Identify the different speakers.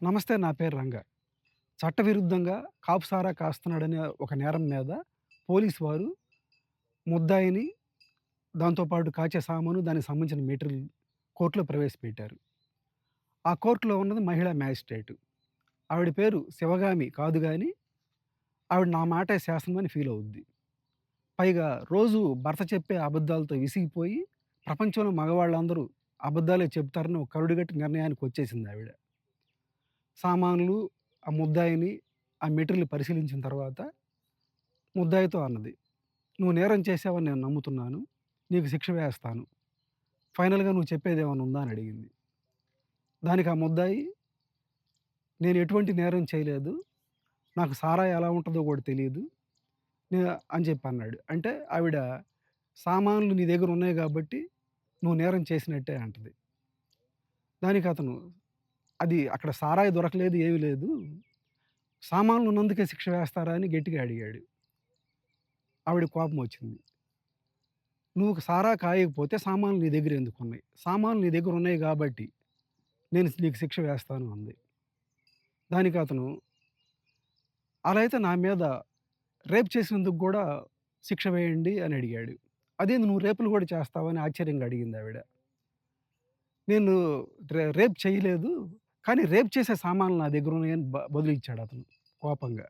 Speaker 1: నమస్తే. నా పేరు రంగ. చట్టవిరుద్ధంగా కాపు సారా కాస్తున్నాడనే ఒక నేరం మీద పోలీసు వారు ముద్దాయిని, దాంతో పాటు కాచే సామాను, దానికి సంబంధించిన మెటీరియల్ కోర్టులో ప్రవేశపెట్టారు. ఆ కోర్టులో ఉన్నది మహిళా మ్యాజిస్ట్రేటు. ఆవిడ పేరు శివగామి కాదు గానీ, ఆవిడ నా మాటే శాసనం అని ఫీల్ అవుద్ది. పైగా రోజు భర్త చెప్పే అబద్ధాలతో విసిగిపోయి, ప్రపంచంలో మగవాళ్ళందరూ అబద్ధాలే చెప్తారని ఒక కరుడుగట్టిన నిర్ణయానికొచ్చేసిందావిడ. సామాన్లు, ఆ ముద్దాయిని, ఆ మెటీరియల్ పరిశీలించిన తర్వాత ముద్దాయితో అన్నది, "నువ్వు నేరం చేశావని నేను నమ్ముతున్నాను. నీకు శిక్ష వేస్తాను. ఫైనల్‌గా నువ్వు చెప్పేదేమన్నా ఉందా?" అని అడిగింది. దానికి ఆ ముద్దాయి, "నేను ఎటువంటి నేరం చేయలేదు. నాకు సారాయి ఎలా ఉంటదో కూడా తెలీదు." నే అని చెప్పి అన్నాడు. అంటే ఆవిడ సామాన్లు నీ దగ్గర ఉన్నాయి గాబట్టి, నువ్వు నేరం చేసినట్టే అంటది. దానికి అతను, "అది అక్కడ సారాయి దొరకలేదు, ఏమి లేదు. సామాన్లు ఉన్నందుకే శిక్ష వేస్తారా?" అని గట్టిగా అడిగాడు. ఆవిడకి కోపమొచ్చింది. "నువ్వు సారా కాయకపోతే సామాన్లు నీ దగ్గర ఎందుకున్నాయి? సామాన్లు నీ దగ్గర ఉన్నాయి గాబట్టి నేను నీకు శిక్ష వేస్తాను" అంది. దానికి అతను, "అలా అయితే నా మీద రేప్ చేసినందుకు గూడా శిక్ష వేయండి" అని అడిగాడు. "అదేంది నువ్వు రేపులు గూడా చేస్తావా?" అని ఆశ్చర్యంగా అడిగిందావిడ. "నేను రేప్ చేయలేదు. కానీ రేప్ చేసే సామాన్లు నా దగ్గరున్నాయని" బదులిచ్చాడతను కోపంగా.